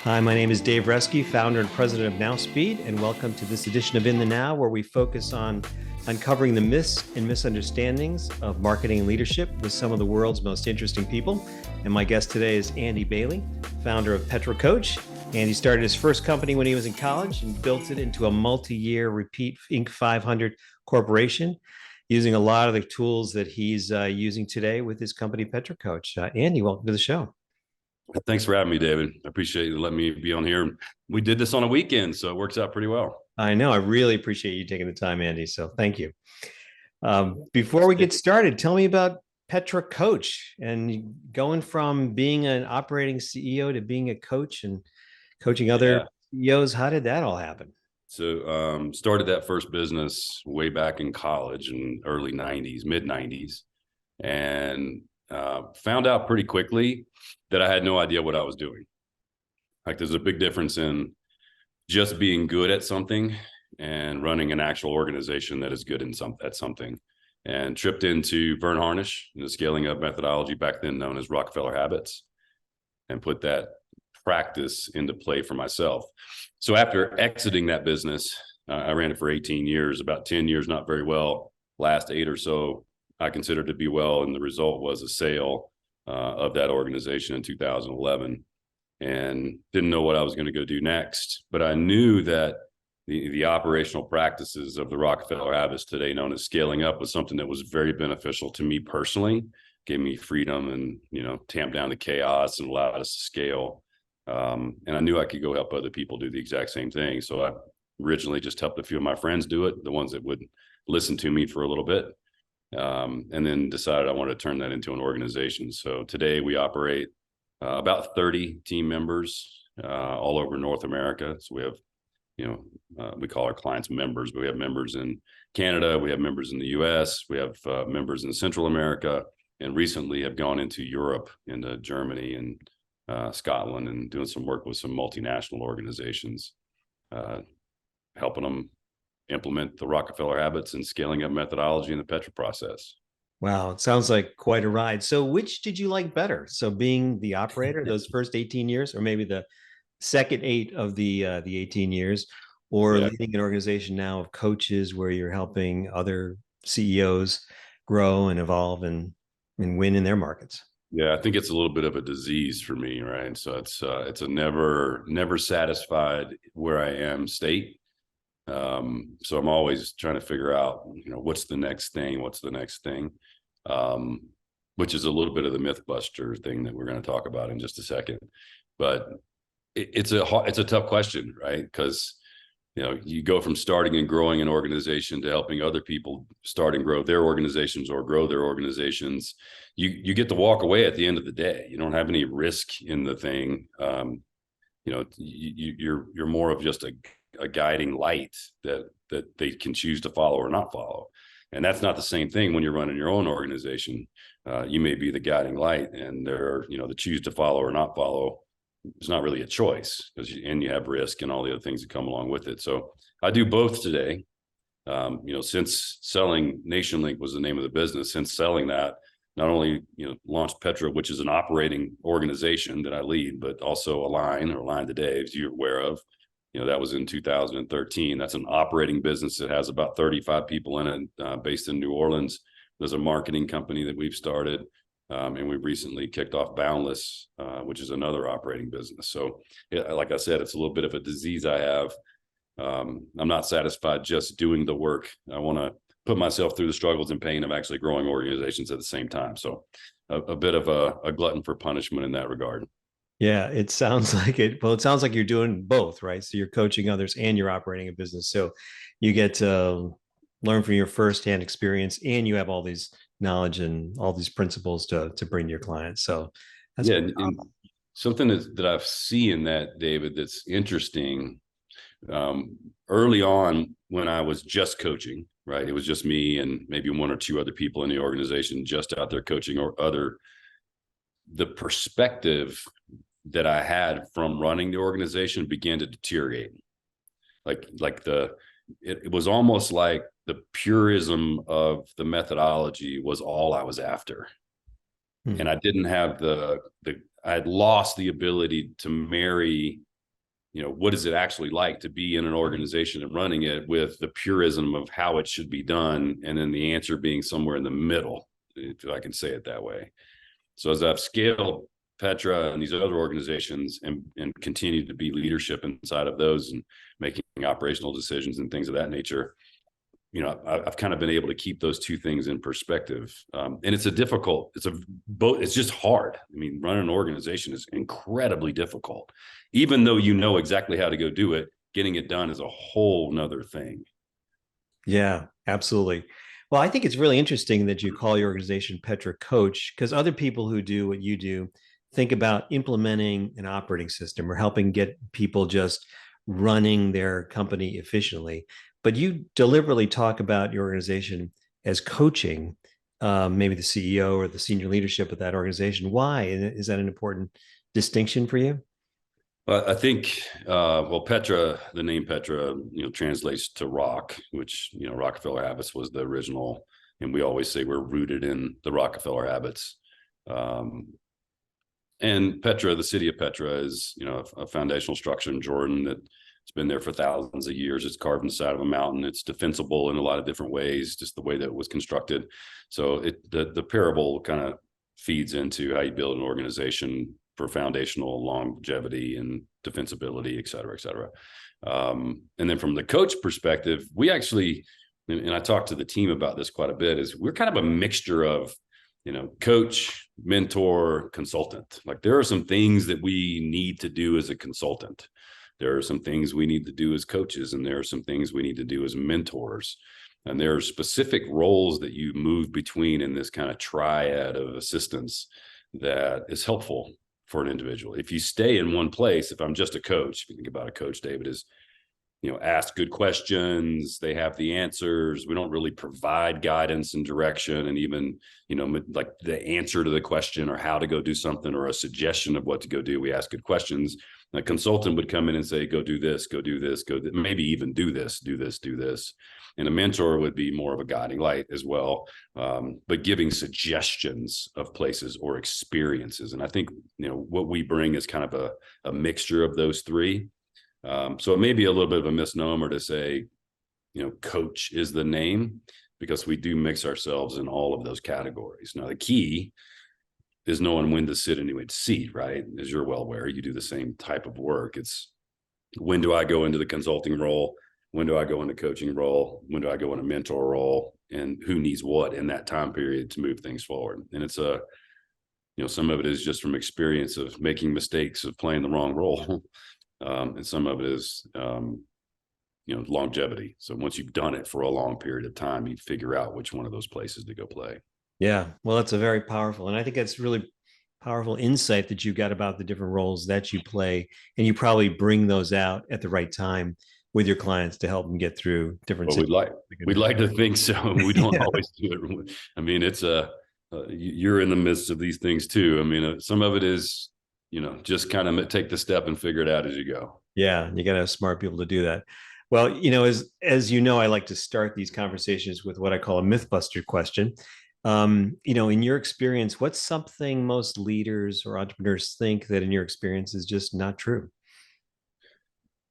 Hi, my name is Dave Reske, founder and president of NowSpeed, and welcome to this edition of In the Now, where we focus on uncovering the myths and misunderstandings of marketing and leadership with some of the world's most interesting people. And my guest today is Andy Bailey, founder of PetroCoach. Andy started his first company when he was in college and built it into a multi-year repeat Inc. 500 corporation, using a lot of the tools that he's using today with his company, PetroCoach. Andy, welcome to the show. Thanks for having me, David. I appreciate you letting me be on here. We did this on a weekend, so it works out pretty well. I know. I really appreciate you taking the time, Andy. So thank you. Before we get started, tell me about PetroCoach and going from being an operating CEO to being a coach and coaching other CEOs. How did that all happen? So started that first business way back in college in early 90s, mid 90s, and found out pretty quickly that I had no idea what I was doing. Like there's a big difference in just being good at something and running an actual organization that is good at something. And tripped into Verne Harnish, the scaling up methodology back then known as Rockefeller Habits, and put that practice into play for myself. So after exiting that business, I ran it for 18 years, about 10 years, not very well. Last 8 or so, I considered to be well. And the result was a sale of that organization in 2011, and didn't know what I was going to go do next. But I knew that the operational practices of the Rockefeller Habits, today known as scaling up, was something that was very beneficial to me personally, gave me freedom and, tamped down the chaos and allowed us to scale. And I knew I could go help other people do the exact same thing. So I originally just helped a few of my friends do it, the ones that would listen to me for a little bit. And then decided I wanted to turn that into an organization. So today we operate about 30 team members all over North America. So we have, we call our clients members, but we have members in Canada, we have members in the US, we have members in Central America, and recently have gone into Europe, into Germany and Scotland, and doing some work with some multinational organizations, helping them implement the Rockefeller Habits and scaling up methodology in the Petra process. Wow, it sounds like quite a ride. So which did you like better? So being the operator those first 18 years, or maybe the second 8 of the 18 years, or leading an organization now of coaches where you're helping other CEOs grow and evolve and win in their markets? Yeah, I think it's a little bit of a disease for me, right? So it's a never satisfied where I am state. So I'm always trying to figure out, what's the next thing, which is a little bit of the Mythbuster thing that we're going to talk about in just a second. But it's a tough question, right? Because, you go from starting and growing an organization to helping other people start and grow their organizations or grow their organizations. You get to walk away at the end of the day. You don't have any risk in the thing. You're more of just a guiding light that they can choose to follow or not follow. And that's not the same thing when you're running your own organization. You may be the guiding light, and they're, the choose to follow or not follow. It's not really a choice, because you have risk and all the other things that come along with it. So I do both today. Since selling NationLink was the name of the business, since selling that, not only, launched Petra, which is an operating organization that I lead, but also Align Today, as you're aware of. That was in 2013. That's an operating business that has about 35 people in it, based in New Orleans. There's a marketing company that we've started, and we recently kicked off Boundless, which is another operating business. So, like I said, it's a little bit of a disease I have. I'm not satisfied just doing the work. I want to put myself through the struggles and pain of actually growing organizations at the same time. So a bit of a glutton for punishment in that regard. Yeah, it sounds like it. Well, it sounds like you're doing both, right? So you're coaching others and you're operating a business. So you get to learn from your firsthand experience, and you have all these knowledge and all these principles to bring to your clients. So that's and something that I've seen that, David, that's interesting. Early on, when I was just coaching, right, it was just me and maybe 1 or 2 other people in the organization just out there coaching, the perspective that I had from running the organization began to deteriorate. It was almost like the purism of the methodology was all I was after. And I didn't have I had lost the ability to marry what is it actually like to be in an organization and running it with the purism of how it should be done, and then the answer being somewhere in the middle, if I can say it that way. So as I've scaled Petra and these other organizations and continued to be leadership inside of those and making operational decisions and things of that nature, I've kind of been able to keep those two things in perspective. And it's just hard. I mean, running an organization is incredibly difficult. Even though you know exactly how to go do it, getting it done is a whole nother thing. Yeah, absolutely. Well, I think it's really interesting that you call your organization Petra Coach, because other people who do what you do think about implementing an operating system or helping get people just running their company efficiently. But you deliberately talk about your organization as coaching, maybe the CEO or the senior leadership of that organization. Why? Is that an important distinction for you? I think, Petra, the name Petra, translates to rock, which, Rockefeller Habits was the original. And we always say we're rooted in the Rockefeller Habits. And Petra, the city of Petra, is, a foundational structure in Jordan that it's been there for thousands of years. It's carved in the side of a mountain. It's defensible in a lot of different ways, just the way that it was constructed. So the parable kind of feeds into how you build an organization for foundational longevity and defensibility, et cetera, et cetera. And then from the coach perspective, we actually, and I talked to the team about this quite a bit, is we're kind of a mixture of, coach, mentor, consultant. Like there are some things that we need to do as a consultant. There are some things we need to do as coaches, and there are some things we need to do as mentors. And there are specific roles that you move between in this kind of triad of assistance that is helpful for an individual. If you stay in one place, if I'm just a coach, if you think about a coach, David, is, ask good questions. They have the answers. We don't really provide guidance and direction, and even, like the answer to the question or how to go do something or a suggestion of what to go do. We ask good questions. A consultant would come in and say, go do this, maybe even do this. And a mentor would be more of a guiding light as well, but giving suggestions of places or experiences. And I think, what we bring is kind of a mixture of those three. So it may be a little bit of a misnomer to say, coach is the name, because we do mix ourselves in all of those categories. Now, the key is knowing when to sit in each seat, right? As you're well aware, you do the same type of work. It's when do I go into the consulting role? When do I go into coaching role? When do I go into mentor role? And who needs what in that time period to move things forward? And it's some of it is just from experience of making mistakes of playing the wrong role. And some of it is, longevity. So once you've done it for a long period of time, you figure out which one of those places to go play. Yeah, well, that's a very powerful, and I think that's really powerful insight that you got about the different roles that you play, and you probably bring those out at the right time with your clients to help them get through different. Well, we'd like to think so. We don't Yeah. always do it. I mean, it's you're in the midst of these things too. I mean, some of it is, just kind of take the step and figure it out as you go. Yeah, you got to have smart people to do that. Well, as you know, I like to start these conversations with what I call a mythbuster question. In your experience, what's something most leaders or entrepreneurs think that in your experience is just not true?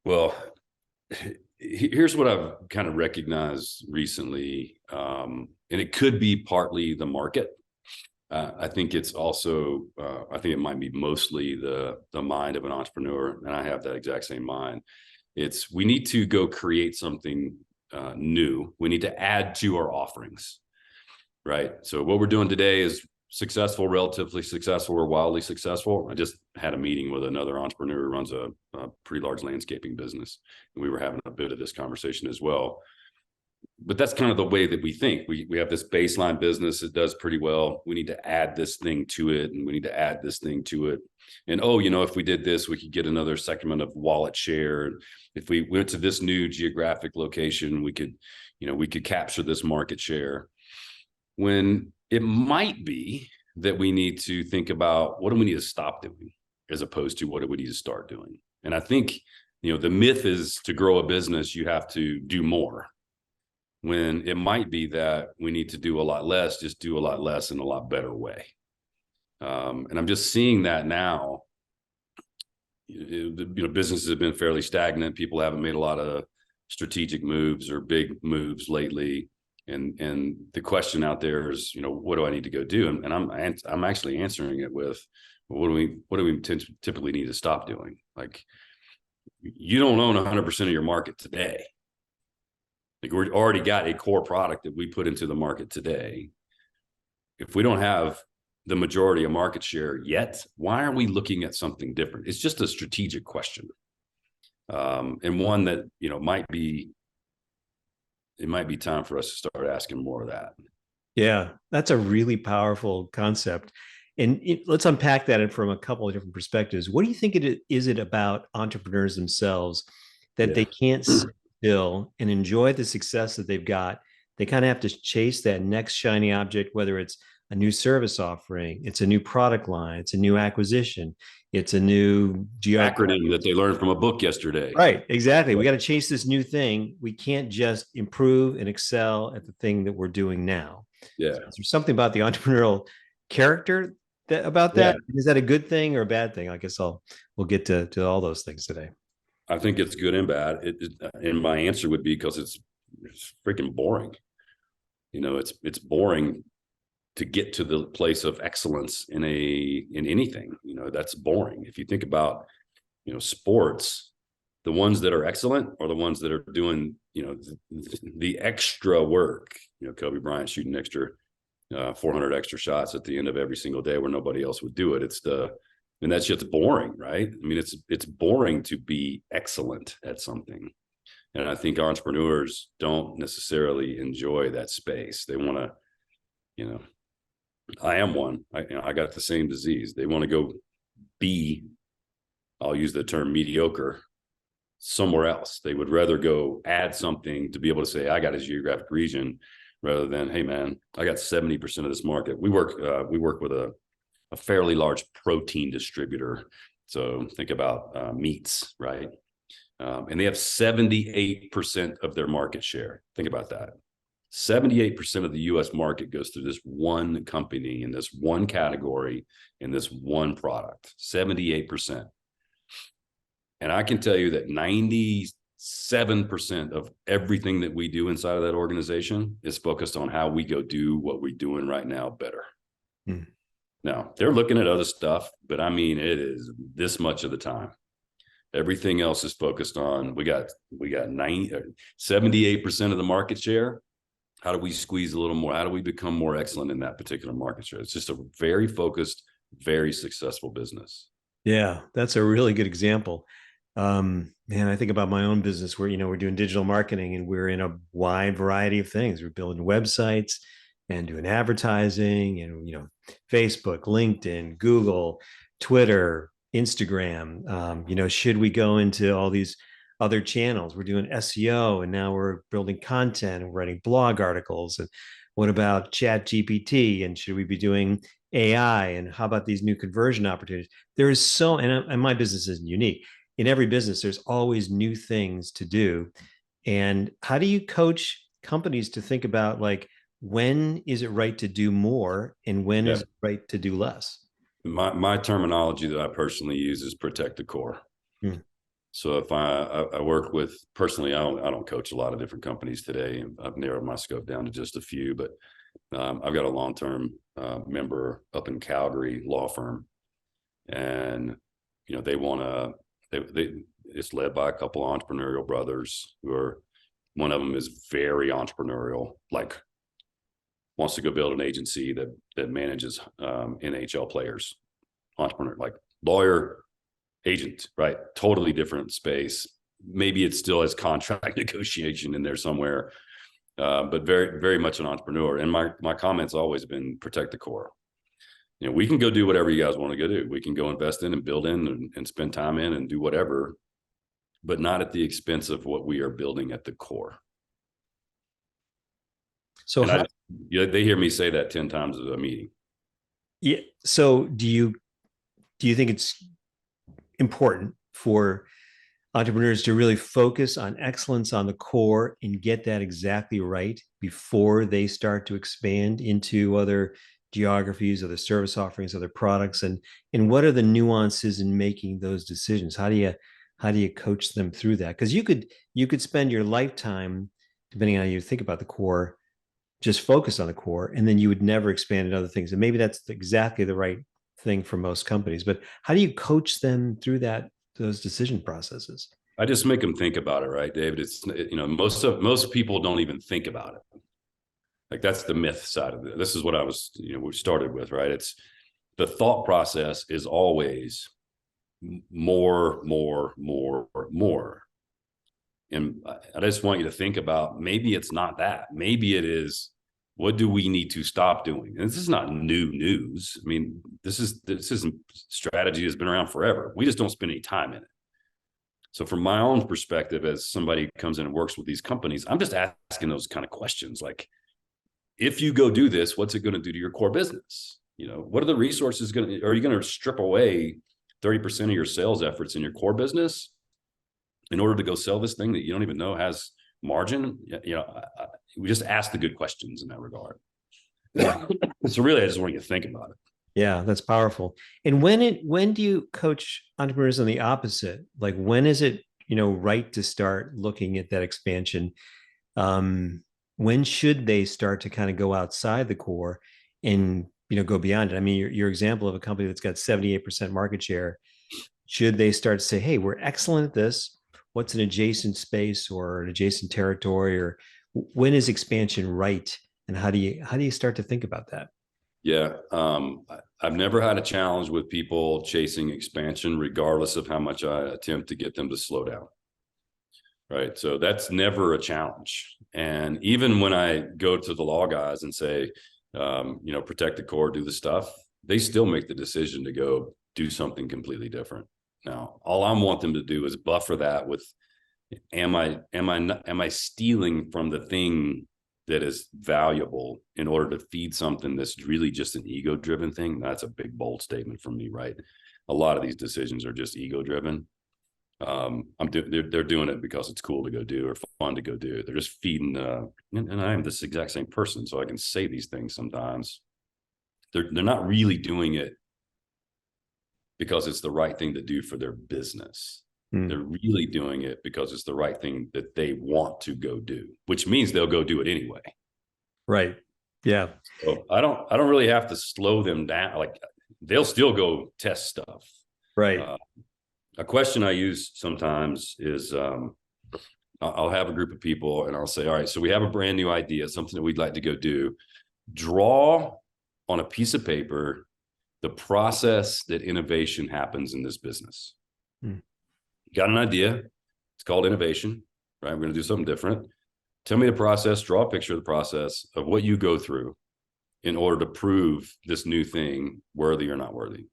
Well, here's what I've kind of recognized recently. And it could be partly the market. I think it's also, I think it might be mostly the mind of an entrepreneur. And I have that exact same mind. We need to go create something new. We need to add to our offerings. Right. So what we're doing today is successful, relatively successful, or wildly successful. I just had a meeting with another entrepreneur who runs a pretty large landscaping business, and we were having a bit of this conversation as well. But that's kind of the way that we think. We have this baseline business that does pretty well. We need to add this thing to it, and we need to add this thing to it. And if we did this, we could get another segment of wallet share. If we went to this new geographic location, we could capture this market share. When it might be that we need to think about what do we need to stop doing as opposed to what do we need to start doing. And I think, the myth is to grow a business, you have to do more, when it might be that we need to do a lot less, just do a lot less in a lot better way. And I'm just seeing that now, businesses have been fairly stagnant. People haven't made a lot of strategic moves or big moves lately. And the question out there is, what do I need to go do? And I'm actually answering it with, what do we typically need to stop doing? Like, you don't own 100% of your market today. Like, we've already got a core product that we put into the market today. If we don't have the majority of market share yet, why are we looking at something different? It's just a strategic question. And one that, it might be time for us to start asking more of that. Yeah, that's a really powerful concept. And let's unpack that from a couple of different perspectives. What do you think is it about entrepreneurs themselves that they can't sit still and enjoy the success that they've got? They kind of have to chase that next shiny object, whether it's a new service offering, it's a new product line, it's a new acquisition, it's a new acronym that they learned from a book yesterday. Right, exactly. We got to chase this new thing. We can't just improve and excel at the thing that we're doing now. Yeah. So there's something about the entrepreneurial character about that. Yeah. Is that a good thing or a bad thing? I guess we'll get to all those things today. I think it's good and bad. And my answer would be because it's freaking boring. It's boring to get to the place of excellence in anything. That's boring. If you think about, sports, the ones that are excellent are the ones that are doing, the extra work. Kobe Bryant shooting extra 400 extra shots at the end of every single day where nobody else would do it. And that's just boring, right? I mean, it's boring to be excellent at something. And I think entrepreneurs don't necessarily enjoy that space. They want to, I am one. I got the same disease. They want to go be, I'll use the term mediocre, somewhere else. They would rather go add something to be able to say, I got a geographic region, rather than, hey man, I got 70% of this market. We work with a fairly large protein distributor. So think about meats, right? And they have 78% of their market share. Think about that. 78% of the US market goes through this one company in this one category in this one product. 78%. And I can tell you that 97% of everything that we do inside of that organization is focused on how we go do what we're doing right now better. Now, they're looking at other stuff, but I mean, it is this much of the time. Everything else is focused on, we got 78% of the market share. How do we squeeze a little more? How do we become more excellent in that particular market share? It's just a very focused, very successful business. Yeah, that's a really good example. Man, I think about my own business where, we're doing digital marketing and we're in a wide variety of things. We're building websites and doing advertising and, Facebook, LinkedIn, Google, Twitter, Instagram. Should we go into all these other channels? We're doing SEO and now we're building content and writing blog articles. And what about Chat GPT? And should we be doing AI? And how about these new conversion opportunities? There is and my business isn't unique. In every business, there's always new things to do. And how do you coach companies to think about, like, when is it right to do more and when is it right to do less? My terminology that I personally use is protect the core. So if I work with, personally, I don't coach a lot of different companies today. I've narrowed my scope down to just a few, but I've got a long-term member up in Calgary law firm, and they want to. It's led by a couple of entrepreneurial brothers one of them is very entrepreneurial, like wants to go build an agency that manages NHL players, entrepreneur, like lawyer, agent, right? Totally different space. Maybe it still has contract negotiation in there somewhere, but very, very much an entrepreneur. And my comment's always been protect the core. We can go do whatever you guys want to go do. We can go invest in and build in and spend time in and do whatever, but not at the expense of what we are building at the core. So they hear me say that 10 times at a meeting. Yeah. So do you think it's important for entrepreneurs to really focus on excellence on the core and get that exactly right before they start to expand into other geographies, other service offerings, other products, and what are the nuances in making those decisions? How do you coach them through that? Because you could spend your lifetime, depending on how you think about the core, just focus on the core, and then you would never expand into other things. And maybe that's exactly the right thing for most companies. But how do you coach them through those decision processes? I just make them think about it, right, David? It's, most people don't even think about it. Like that's the myth side of it. This is what we started with, right? It's the thought process is always more, more, more, more. And I just want you to think about, maybe it's not that. Maybe it is, what do we need to stop doing? And this is not new news. I mean, this isn't strategy that's been around forever. We just don't spend any time in it. So from my own perspective, as somebody who comes in and works with these companies, I'm just asking those kind of questions. Like, if you go do this, what's it going to do to your core business? What are the resources are you going to strip away 30% of your sales efforts in your core business in order to go sell this thing that you don't even know has margin? We just ask the good questions in that regard. So really, I just want you to think about it. Yeah, that's powerful. And when do you coach entrepreneurs on the opposite? Like, when is it, right to start looking at that expansion? When should they start to kind of go outside the core and, go beyond it? I mean, your example of a company that's got 78% market share, should they start to say, hey, we're excellent at this. What's an adjacent space or an adjacent territory? Or when is expansion right? And how do you start to think about that? Yeah. I've never had a challenge with people chasing expansion, regardless of how much I attempt to get them to slow down. Right. So that's never a challenge. And even when I go to the law guys and say, protect the core, do the stuff, they still make the decision to go do something completely different. Now, all I want them to do is buffer that with, am I stealing from the thing that is valuable in order to feed something that's really just an ego driven thing? That's a big, bold statement from me, right? A lot of these decisions are just ego driven. They're doing it because it's cool to go do or fun to go do. They're just feeding, and I am this exact same person, so I can say these things sometimes. They're not really doing it because it's the right thing to do for their business. They're really doing it because it's the right thing that they want to go do, which means they'll go do it anyway. Right. Yeah. So I don't really have to slow them down. Like, they'll still go test stuff. Right. A question I use sometimes is, I'll have a group of people and I'll say, all right, so we have a brand new idea, something that we'd like to go do. Draw on a piece of paper the process that innovation happens in this business. Got an idea. It's called innovation, right? We're going to do something different. Tell me the process, draw a picture of the process of what you go through in order to prove this new thing worthy or not worthy.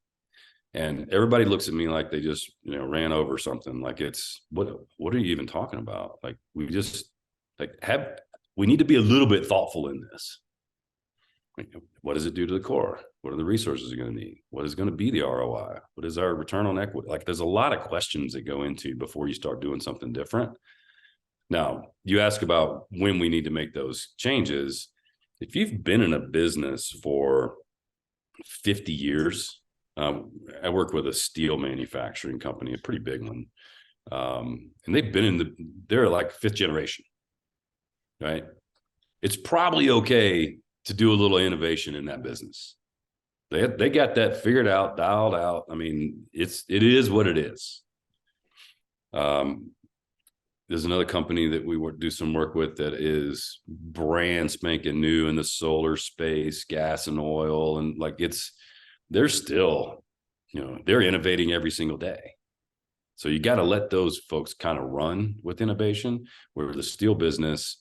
And everybody looks at me like they just, ran over something. Like, it's, what are you even talking about? Like, we need to be a little bit thoughtful in this. What does it do to the core? What are the resources you're going to need? What is going to be the ROI? What is our return on equity? Like, there's a lot of questions that go into before you start doing something different. Now, you ask about when we need to make those changes. If you've been in a business for 50 years, I work with a steel manufacturing company, a pretty big one. And they've been they're like fifth generation, right? It's probably okay to do a little innovation in that business. They got that figured out, dialed out. I mean, it is what it is. There's another company that we do some work with that is brand spanking new in the solar space, gas and oil. And like, they're still, they're innovating every single day. So you got to let those folks kind of run with innovation, where the steel business,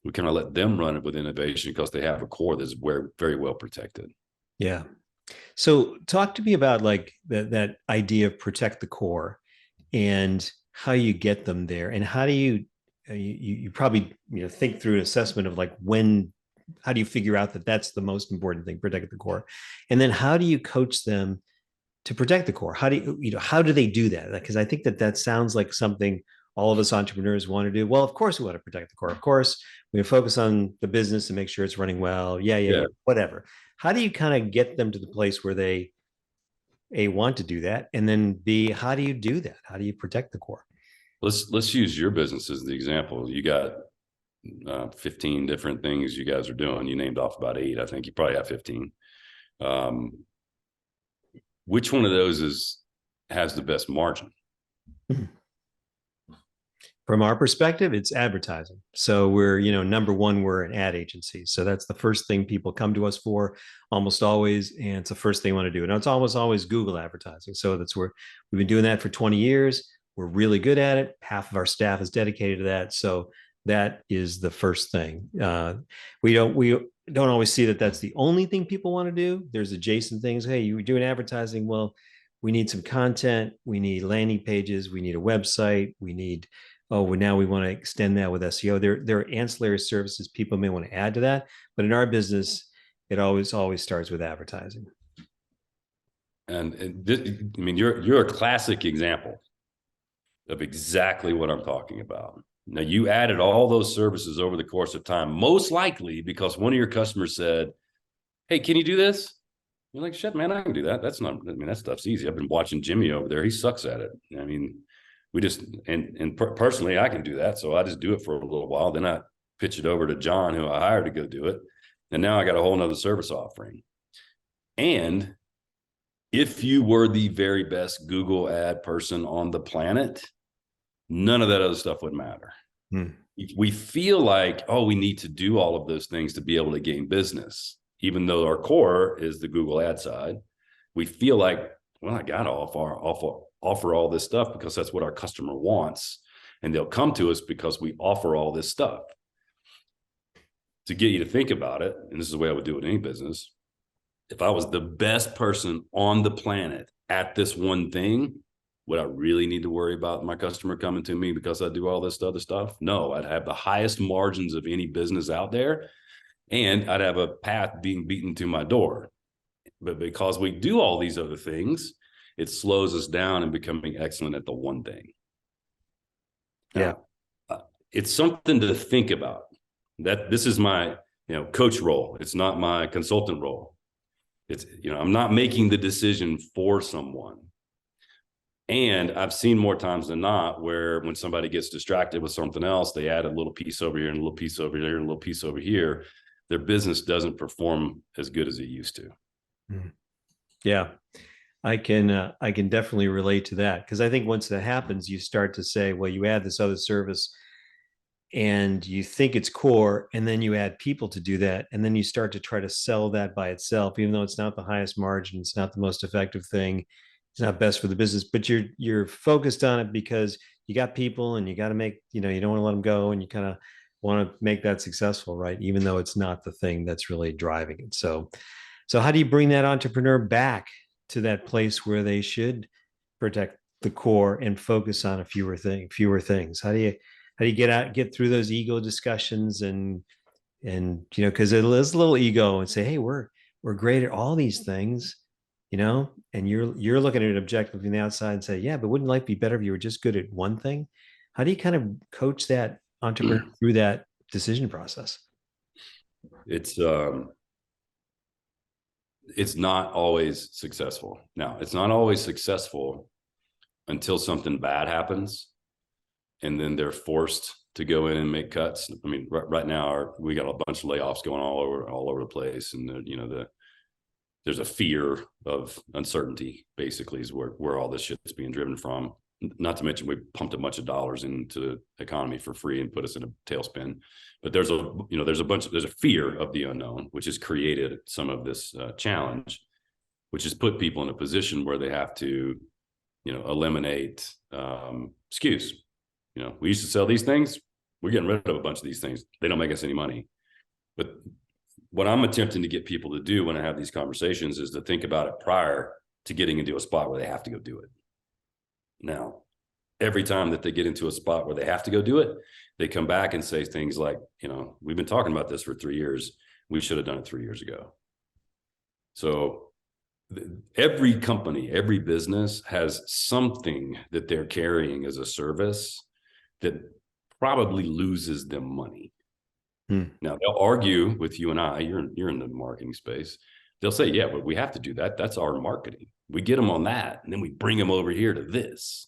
we kind of let them run it with innovation because they have a core that's very well protected. Yeah. So talk to me about like that idea of protect the core and how you get them there, and how do you probably think through an assessment of like how do you figure out that that's the most important thing, protect the core, and then how do you coach them to protect the core? How do they do that? Because I think that sounds like something all of us entrepreneurs want to do. Well, of course we want to protect the core. Of course we focus on the business and make sure it's running well. Yeah, whatever. how do you kind of get them to the place where they A, want to do that, and then B, how do you do that? How do you protect the core? Let's use your business as the example. You got 15 different things you guys are doing. You named off about 8. I think you probably have 15. Which one of those has the best margin? From our perspective, it's advertising. So we're, number one, we're an ad agency. So that's the first thing people come to us for almost always. And it's the first thing they want to do. And it's almost always Google advertising. So that's where we've been doing that for 20 years. We're really good at it. Half of our staff is dedicated to that. So that is the first thing. We don't always see that that's the only thing people want to do. There's adjacent things. Hey, you're doing advertising. Well, we need some content. We need landing pages. We need a website. We need, oh, well, now we want to extend that with SEO. There are ancillary services people may want to add to that. But in our business, it always starts with advertising. And this, I mean, you're a classic example of exactly what I'm talking about. Now, you added all those services over the course of time, most likely because one of your customers said, hey, can you do this? You're like, shit, man, I can do that. That's not, I mean, that stuff's easy. I've been watching Jimmy over there. He sucks at it. I mean, we just, personally, I can do that. So I just do it for a little while. Then I pitch it over to John, who I hired to go do it. And now I got a whole nother service offering. And if you were the very best Google ad person on the planet, none of that other stuff would matter. We feel like, oh, we need to do all of those things to be able to gain business. Even though our core is the Google ad side, we feel like, well, I got to offer all this stuff because that's what our customer wants. And they'll come to us because we offer all this stuff. To get you to think about it, and this is the way I would do it in any business, if I was the best person on the planet at this one thing, would I really need to worry about my customer coming to me because I do all this other stuff? No, I'd have the highest margins of any business out there, and I'd have a path being beaten to my door. But because we do all these other things, it slows us down in becoming excellent at the one thing. Now, it's something to think about. That this is my, coach role. It's not my consultant role. It's, I'm not making the decision for someone. And I've seen more times than not where when somebody gets distracted with something else, they add a little piece over here and a little piece over here and a little piece over here. Their business doesn't perform as good as it used to. Yeah, I can definitely relate to that, because I think once that happens, you start to say, well, you add this other service and you think it's core, and then you add people to do that, and then you start to try to sell that by itself, even though it's not the highest margin, it's not the most effective thing, it's not best for the business, but you're focused on it because you got people and you got to make, you don't want to let them go, and you kind of want to make that successful, right? Even though it's not the thing that's really driving it. So how do you bring that entrepreneur back to that place where they should protect the core and focus on fewer things? How do you get through those ego discussions and because it is a little ego and say, hey, we're great at all these things, and you're looking at it objectively from the outside and say, yeah, but wouldn't life be better if you were just good at one thing? How do you kind of coach that entrepreneur through that decision process? It's not always successful. Now, it's not always successful until something bad happens, and then they're forced to go in and make cuts. I mean, right now we got a bunch of layoffs going all over the place, and there's a fear of uncertainty. Basically, is where all this shit's being driven from. Not to mention we pumped a bunch of dollars into the economy for free and put us in a tailspin. But there's a fear of the unknown, which has created some of this challenge, which has put people in a position where they have to, eliminate SKUs. We used to sell these things. We're getting rid of a bunch of these things. They don't make us any money. But what I'm attempting to get people to do when I have these conversations is to think about it prior to getting into a spot where they have to go do it. Now, every time that they get into a spot where they have to go do it, they come back and say things like, we've been talking about this for 3 years. We should have done it 3 years ago. So every company, every business has something that they're carrying as a service that probably loses them money. Now, they'll argue with you and I, you're in the marketing space. they'll say, yeah, but we have to do that. That's our marketing. We get them on that, and then we bring them over here to this.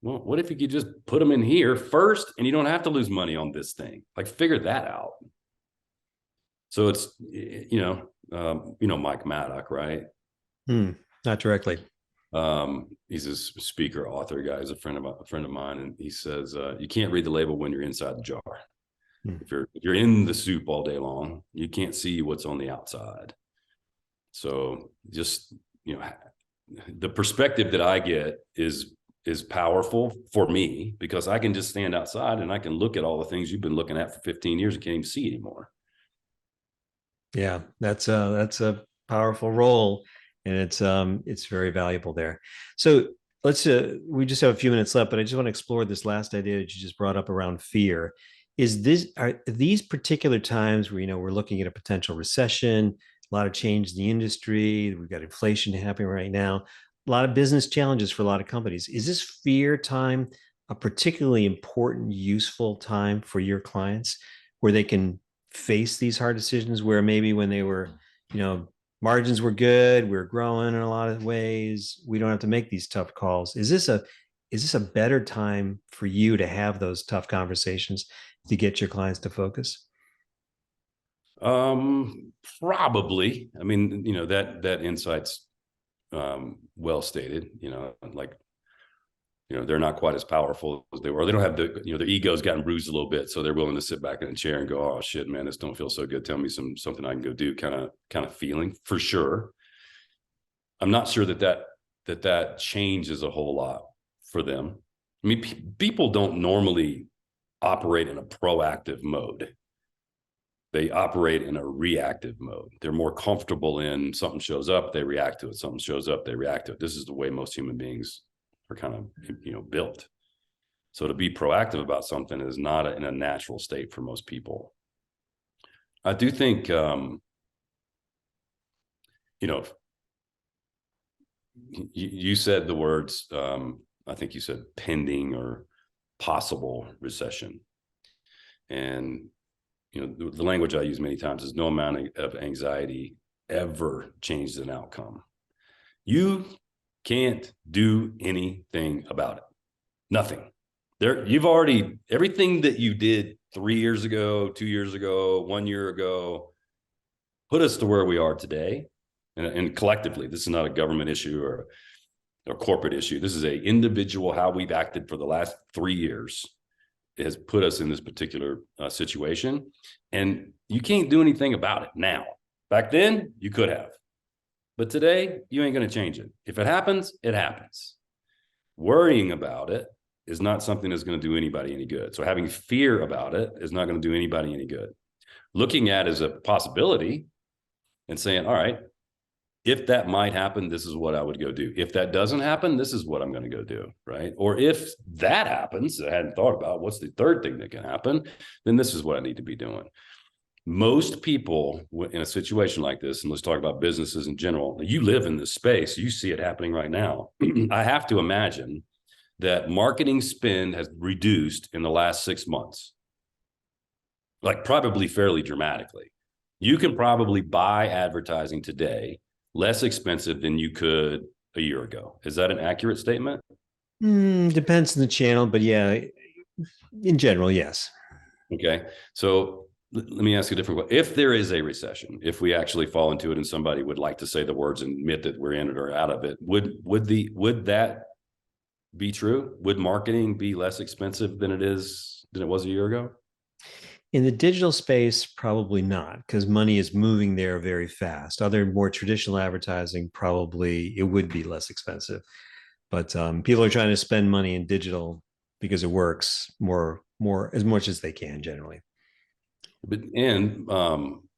Well, what if you could just put them in here first, and you don't have to lose money on this thing? Like, figure that out. So it's, Mike Maddock, right? Not directly. He's a speaker, author guy. He's a friend of mine, and he says you can't read the label when you're inside the jar. If you're in the soup all day long, you can't see what's on the outside. So just, the perspective that I get is powerful for me, because I can just stand outside and I can look at all the things you've been looking at for 15 years and can't even see anymore. Yeah, that's a powerful role, and it's very valuable there. So let's we just have a few minutes left, but I just want to explore this last idea that you just brought up around fear. Are these particular times where we're looking at a potential recession, a lot of change in the industry, we've got inflation happening right now, a lot of business challenges for a lot of companies. Is this fear time a particularly important, useful time for your clients where they can face these hard decisions, where maybe when they were, margins were good, we're growing in a lot of ways, we don't have to make these tough calls? Is this a better time for you to have those tough conversations to get your clients to focus? Probably. I mean, that insight's well stated. They're not quite as powerful as they were. They don't have their ego's gotten bruised a little bit, so they're willing to sit back in a chair and go, "Oh shit, man, this don't feel so good. Tell me something I can go do." Kind of feeling, for sure. I'm not sure that changes a whole lot for them. I mean, people don't normally operate in a proactive mode. They operate in a reactive mode. They're more comfortable in something shows up, they react to it. Something shows up, they react to it. This is the way most human beings are kind of, built. So to be proactive about something is not in a natural state for most people. I do think, you said the words, I think you said pending or possible recession. And, the language I use many times is no amount of anxiety ever changes an outcome. You can't do anything about it. Nothing. You've already, everything that you did 3 years ago, 2 years ago, 1 year ago, put us to where we are today. And collectively, this is not a government issue or a corporate issue. This is a individual, how we've acted for the last 3 years. It has put us in this particular situation, and you can't do anything about it now. Back then, you could have. But today, you ain't going to change it. If it happens, it happens. Worrying about it is not something that's going to do anybody any good. So having fear about it is not going to do anybody any good. Looking at it as a possibility and saying, all right, if that might happen, this is what I would go do. If that doesn't happen, this is what I'm going to go do, right? Or if that happens, that I hadn't thought about, what's the third thing that can happen? Then this is what I need to be doing. Most people in a situation like this, and let's talk about businesses in general, you live in this space, you see it happening right now. I have to imagine that marketing spend has reduced in the last 6 months, like probably fairly dramatically. You can probably buy advertising today less expensive than you could a year ago. Is that an accurate statement? Depends on the channel, but yeah, in general, yes. Okay. So let me ask you a different question. If there is a recession, if we actually fall into it and somebody would like to say the words and admit that we're in it or out of it, would that be true? Would marketing be less expensive than it was a year ago? In the digital space, probably not, because money is moving there very fast. Other more traditional advertising, probably it would be less expensive. But people are trying to spend money in digital because it works more as much as they can generally. And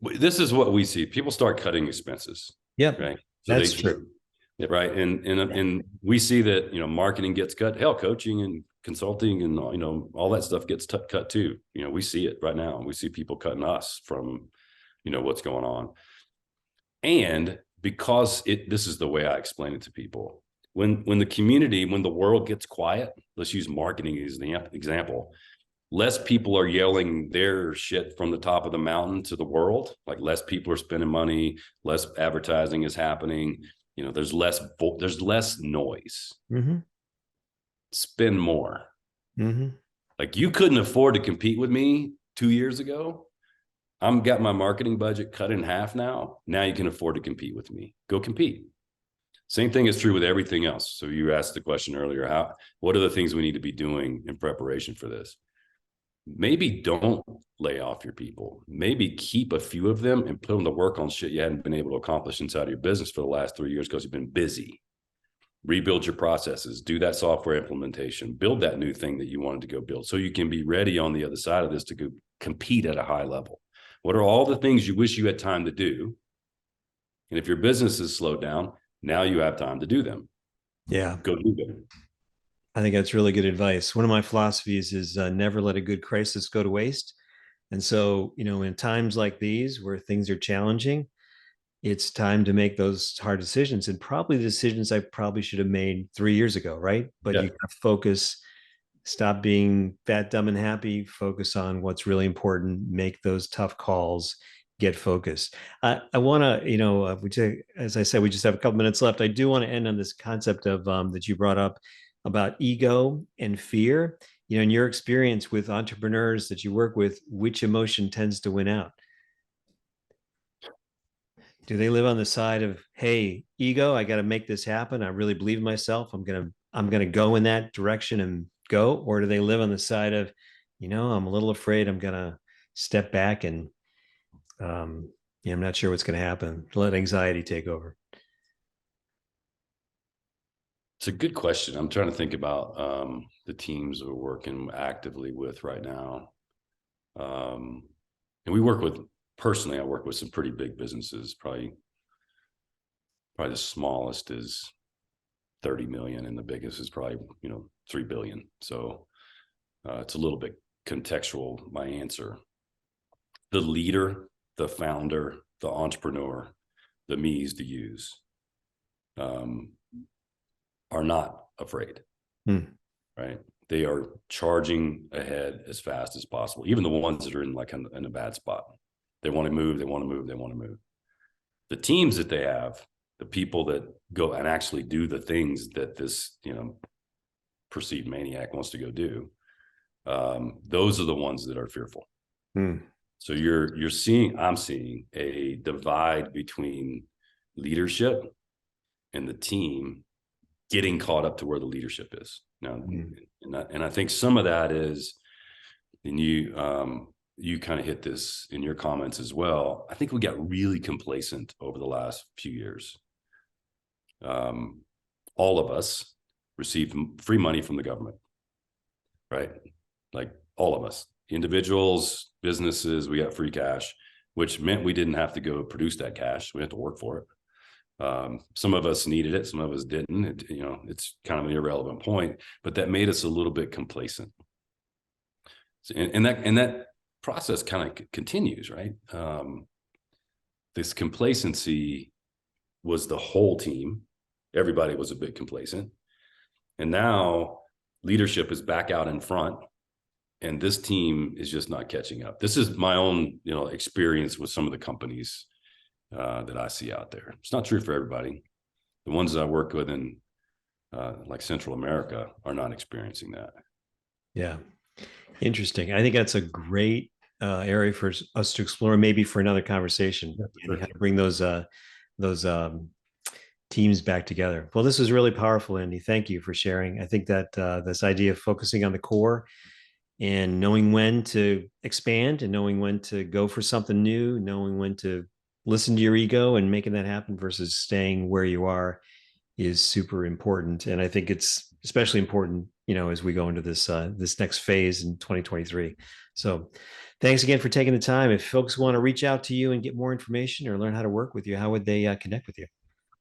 this is what we see. People start cutting expenses. Yep, right. So that's true. Right. And we see that, marketing gets cut. Hell, coaching and consulting and, all that stuff gets cut too. We see it right now. We see people cutting us from, what's going on. And because this is the way I explain it to people. When the world gets quiet, let's use marketing as the example. less people are yelling their shit from the top of the mountain to the world. Like less people are spending money, less advertising is happening. There's less noise. Mm-hmm. Spend more. Mm-hmm. Like you couldn't afford to compete with me 2 years ago. I'm got my marketing budget cut in half now. Now you can afford to compete with me. Go compete. Same thing is true with everything else. So you asked the question earlier, what are the things we need to be doing in preparation for this? Maybe don't lay off your people. Maybe keep a few of them and put them to work on shit you hadn't been able to accomplish inside of your business for the last 3 years because you've been busy. Rebuild your processes, do that software implementation, build that new thing that you wanted to go build so you can be ready on the other side of this to go compete at a high level. What are all the things you wish you had time to do? And if your business is slowed down, now you have time to do them. Yeah. Go do them. I think that's really good advice. One of my philosophies is never let a good crisis go to waste. And so, in times like these where things are challenging, it's time to make those hard decisions, and probably the decisions I probably should have made 3 years ago, right? But you got to focus, stop being fat, dumb, and happy, focus on what's really important, make those tough calls, get focused. I want to, as I said, we just have a couple minutes left. I do want to end on this concept of that you brought up about ego and fear. In your experience with entrepreneurs that you work with, which emotion tends to win out? Do they live on the side of, hey, ego, I got to make this happen. I really believe in myself. I'm going to go in that direction and go. Or do they live on the side of, I'm a little afraid, I'm going to step back and I'm not sure what's going to happen. Let anxiety take over. It's a good question. I'm trying to think about the teams we're working actively with right now. And we personally, I work with some pretty big businesses. Probably the smallest is 30 million and the biggest is probably, 3 billion. So it's a little bit contextual, my answer. The leader, the founder, the entrepreneur, the me's, the you's, are not afraid, right? They are charging ahead as fast as possible. Even the ones that are in a bad spot, they want to move, they want to move, they want to move. The teams that they have, the people that go and actually do the things that this, perceived maniac wants to go do, those are the ones that are fearful. So I'm seeing a divide between leadership and the team getting caught up to where the leadership is now. And I think some of that is, and you kind of hit this in your comments as well. I think we got really complacent over the last few years. All of us received free money from the government, right? Like all of us, individuals, businesses, we got free cash, which meant we didn't have to go produce that cash. We had to work for it. Some of us needed it, some of us didn't. It's kind of an irrelevant point, but that made us a little bit complacent. And that process kind of continues, right? This complacency was the whole team. Everybody was a bit complacent. And now leadership is back out in front, and this team is just not catching up. This is my own, experience with some of the companies that I see out there. It's not true for everybody. The ones that I work with in like Central America are not experiencing that. Yeah. Interesting. I think that's a great area for us to explore, maybe for another conversation. How to bring those teams back together. Well, this was really powerful, Andy. Thank you for sharing. I think that this idea of focusing on the core and knowing when to expand and knowing when to go for something new, knowing when to listen to your ego and making that happen versus staying where you are is super important. And I think it's especially important, as we go into this next phase in 2023. So thanks again for taking the time. If folks want to reach out to you and get more information or learn how to work with you, how would they connect with you?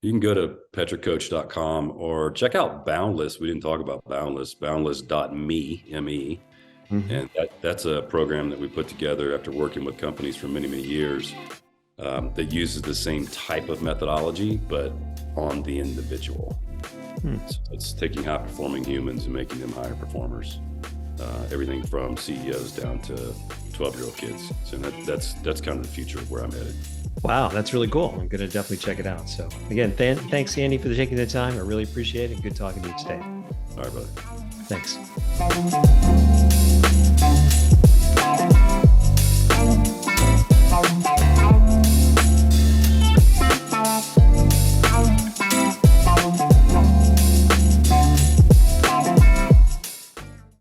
You can go to petracoach.com or check out Boundless. We didn't talk about Boundless, boundless.me, M-E. And that's a program that we put together after working with companies for many, many years that uses the same type of methodology, but on the individual. So it's taking high performing humans and making them higher performers. everything from CEOs down to 12-year-old kids. So that's kind of the future of where I'm headed. Wow, that's really cool. I'm going to definitely check it out. So again, thanks, Andy, for taking the time. I really appreciate it. Good talking to you today. All right, brother. Thanks.